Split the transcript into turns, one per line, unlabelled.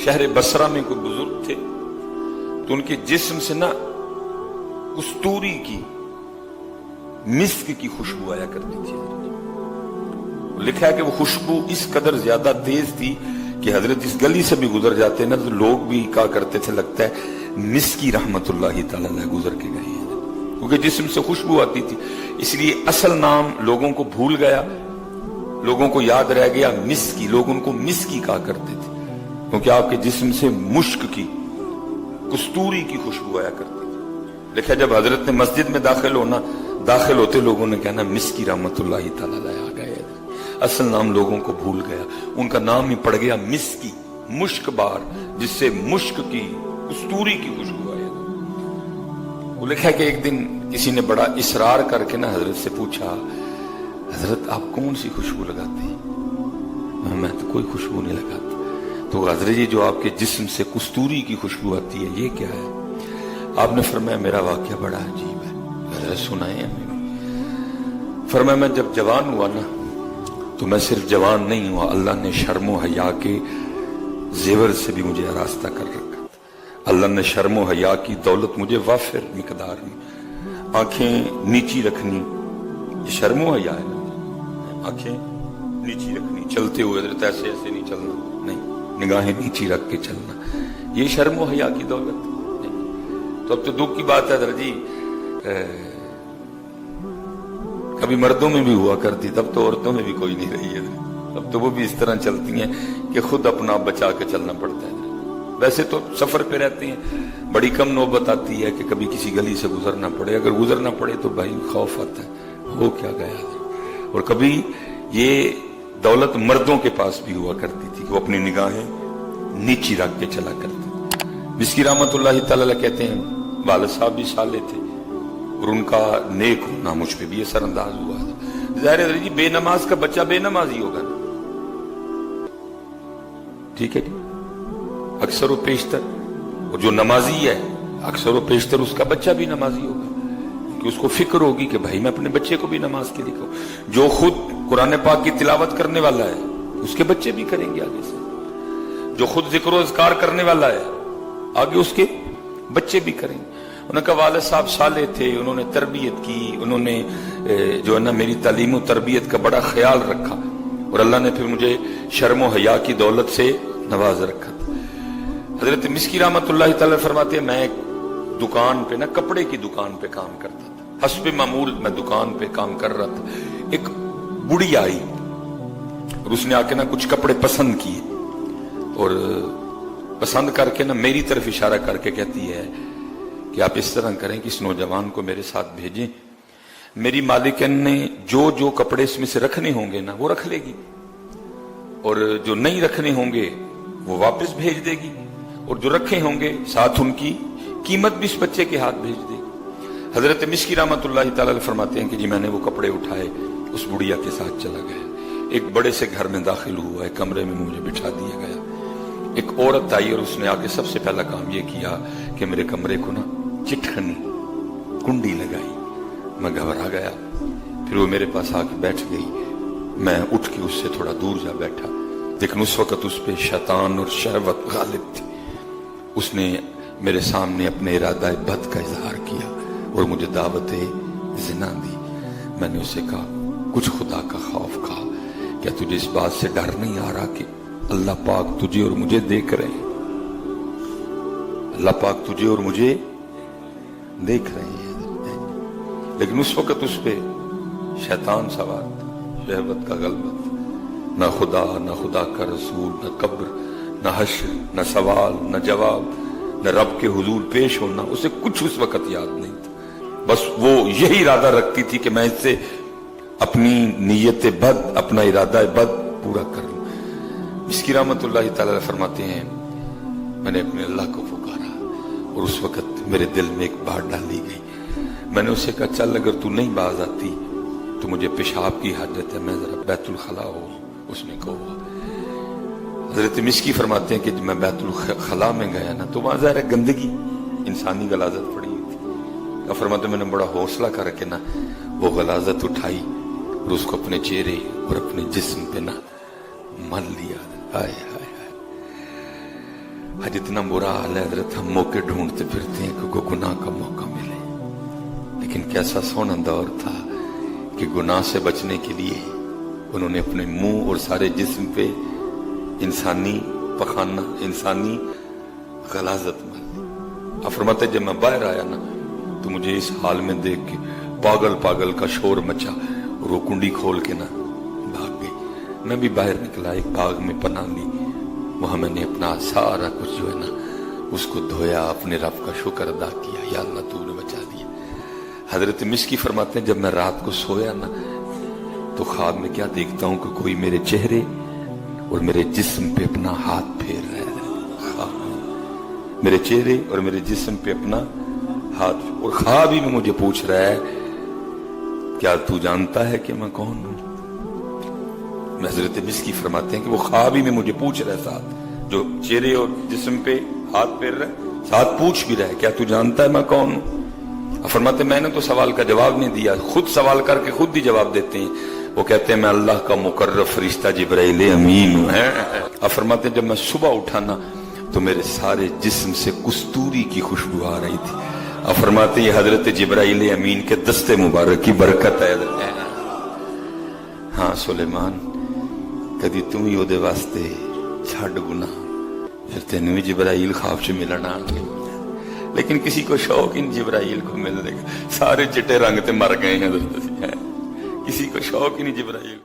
शहर बसरा में कोई बुजुर्ग थे तो उनके जिस्म से ना कस्तूरी की, मिस्क की खुशबू आया करती थी। लिखा है कि वो खुशबू इस कदर ज्यादा तेज थी कि हजरत इस गली से भी गुजर जाते ना तो लोग भी कहा करते थे लगता है मिस्की रहमतुल्लाहि तआला अलैह गुजर के गए हैं, क्योंकि जिस्म से खुशबू आती थी। इसलिए असल नाम लोगों को भूल गया, लोगों को याद रह गया मिस्की। लोग उनको मिस्की कहा करते थे क्योंकि आपके जिस्म से मुश्क की, कस्तूरी की खुशबू आया करती थी। लिखा जब हजरत ने मस्जिद में दाखिल होते लोगों ने कहना मिस्की रहमतुल्लाहि तआला अलैह आ गए। असल नाम लोगों को भूल गया, उनका नाम ही पड़ गया मिस्की, मुश्क बार, जिससे मुश्क की, कस्तूरी की खुशबू आया। वो लिखा है कि एक दिन किसी ने बड़ा इसरार करके ना हजरत से पूछा, हजरत आप कौन सी खुशबू लगाते हैं? मैं तो कोई खुशबू नहीं लगाता। तो हजरत जी जो आपके जिस्म से कस्तूरी की खुशबू आती है ये क्या है? आपने फरमाया मेरा वाकया बड़ा अजीब है। हजरत सुनाए हमें। फरमाया मैं जब जवान हुआ ना तो मैं सिर्फ जवान नहीं हुआ, अल्लाह ने शर्मो हया के जेवर से भी मुझे आरास्ता कर रखा था। अल्लाह ने शर्मो हया की दौलत मुझे वाफिर मिकदार में, आंखें नीची रखनी, ये शर्मो हया है। आंखें नीची रखनी, चलते हुए ऐसे ऐसे नहीं चलना, नहीं, निगाहें नीची रख के चलना, ये शर्मो हया की दौलत नहीं। तो अब तो दुख की बात है दर जी, कभी मर्दों में भी हुआ करती, तब तो औरतों में भी कोई नहीं रही है। तब तो वो भी इस तरह चलती हैं कि खुद अपना आप बचा के चलना पड़ता है। वैसे तो सफर पे रहते हैं, बड़ी कम नौबत आती है कि कभी किसी गली से गुजरना पड़े। अगर गुजरना पड़े तो भाई खौफ आता है, हो क्या गया। और कभी ये दौलत मर्दों के पास भी हुआ करती थी कि वो अपनी निगाहें नीची रख के चला करते। मिस्की रहमतुल्लाहि तआला कहते हैं वालिद साहब भी साले थे और उनका नेक होना मुझ पे भी असरअंदाज हुआ था। जाहिर है जी बेनमाज का बच्चा बेनमाज ही होगा ना, ठीक है जी, अक्सर व पेशतर। और जो नमाजी है अक्सर व पेशतर उसका बच्चा भी नमाजी होगा, कि उसको फिक्र होगी कि भाई मैं अपने बच्चे को भी नमाज के लिए कहूं। जो खुद कुरान पाक की तिलावत करने वाला है उसके बच्चे भी करेंगे आगे से। जो खुद जिक्र व अज़कार करने वाला है आगे उसके बच्चे भी करेंगे। उनका वालिद साहब साले थे, उन्होंने तरबियत की, उन्होंने जो है ना मेरी तालीम और तरबियत का बड़ा ख्याल रखा और अल्लाह ने फिर मुझे शर्म व हया की दौलत से नवाज रखा था। हजरत मिस्की रहमतुल्लाहि तआला फरमाते हैं मैं एक दुकान पे ना, कपड़े की दुकान पे काम करता था। हस्बे मामूल मैं दुकान पे काम कर रहा था। एक बुढ़ी आई और उसने आके ना कुछ कपड़े पसंद किए और पसंद करके ना मेरी तरफ इशारा करके कहती है कि आप इस तरह करें कि इस नौजवान को मेरे साथ भेजें। मेरी मालिकन ने जो जो कपड़े इसमें से रखने होंगे ना वो रख लेगी और जो नहीं रखने होंगे वो वापस भेज देगी और जो रखे होंगे साथ उनकी कीमत भी इस बच्चे के हाथ भेज देगी। हजरत मिस्की रहमतुल्लाहि तआला फरमाते हैं कि जी मैंने वो कपड़े उठाए, उस बुढ़िया के साथ चला गया। एक बड़े से घर में दाखिल हुआ, एक कमरे में मुझे बिठा दिया गया। एक औरत आई और उसने आके सबसे पहला काम ये किया कि मेरे कमरे को ना चिटखनी कुंडी लगाई। मैं घबरा गया, फिर वो मेरे पास आके बैठ गई। मैं उठ के उससे थोड़ा दूर जा बैठा, लेकिन उस वक्त उस पे शैतान और शहवत गालिब थी। उसने मेरे सामने अपने इरादा बद का इजहार किया और मुझे दावत जिना दी। मैंने उससे कहा कुछ खुदा का खौफ कहा, क्या तुझे इस बात से डर नहीं आ रहा कि अल्लाह पाक तुझे और मुझे देख रहे हैं? अल्लाह पाक तुझे और मुझे देख रहे हैं। लेकिन उस वक्त उस पे शैतान सवार था, शहवत का गलबा था। न खुदा, न खुदा का रसूल, न कब्र, न हश्र, न सवाल, न जवाब, न रब के हुजूर पेश होना, उसे कुछ उस वक्त याद नहीं था। बस वो यही इरादा रखती थी कि मैं इससे अपनी नीयत बद, अपना इरादा बद पूरा कर लूं। मिस्की रहमतुल्लाहि तआला फरमाते हैं मैंने अपने अल्लाह को पुकारा और उस वक्त मेरे दिल में एक बात डाली गई। मैंने उससे कहा चल अगर तू नहीं बाज आती तो मुझे पेशाब की हाजत है, मैं जरा बैतुल खला हो। उसने कहा। हजरत मिस्की फरमाते हैं कि मैं बैतुल खला में गया ना तो वहां ज़ाहिर गंदगी, इंसानी गलाजत पड़ी हुई थी। फरमाते मैंने बड़ा हौसला करके ना वो गलाजत उठाई और उसको अपने चेहरे और अपने जिस्म पे ना मल लिया। हाय हाय हाय। आज इतना बुरा हाल है हजरत, हम मौके ढूंढते फिरते हैं कि कोई गुनाह का मौका मिले। लेकिन कैसा सोना दौर था कि गुनाह से बचने के लिए उन्होंने अपने मुंह और सारे जिस्म पे इंसानी पखाना, इंसानी गलाजत मारी। अब फरमाते जब मैं बाहर आया ना तो मुझे इस हाल में देख के पागल पागल का शोर मचा और वो कुंडी खोल के ना भाग गई। मैं भी बाहर निकला, एक बाग में पनाह ली, वहां मैंने अपना सारा कुछ जो है ना उसको धोया, अपने रब का शुक्र अदा किया, या अल्लाह तूने बचा दिया। हजरत मिस्की फरमाते हैं जब मैं रात को सोया ना तो ख्वाब में क्या देखता हूं कि कोई मेरे चेहरे और मेरे जिस्म पे अपना हाथ फेर रहा है। मेरे चेहरे और मेरे जिस्म पे अपना हाथ, और ख्वाब ही में मुझे पूछ रहा है क्या तू जानता है कि मैं कौन हूं। हजरत मिस्की फरमाते हैं कि वो ख्वाब ही में मुझे पूछ रहा है, साथ जो चेहरे और जिस्म पे हाथ फेर रहा है साथ पूछ भी रहा है क्या तू जानता है मैं कौन हूं। फरमाते मैंने तो सवाल का जवाब नहीं दिया, खुद सवाल करके खुद ही जवाब देते हैं। वो कहते हैं मैं अल्लाह का मुकर्रब फरिश्ता जिब्राइल अमीन हूं। फरमाते जब मैं सुबह उठा ना तो मेरे सारे जिस्म से कस्तूरी की खुशबू आ रही थी। अब फरमाते ये हजरत जिब्राइल अमीन के दस्ते मुबारक की बरकत है। हाँ सुलेमान कदी तू ही ओदे वास्ते छड़ गुना फिर तेन भी जिब्राइल ख्वाब च मिलना आएंगे। लेकिन किसी को शौक ही नहीं जिब्राइल को मिलने का, सारे चिट्टे रंग ते मर गए हैं। किसी को शौक ही नहीं जिब्राइल को।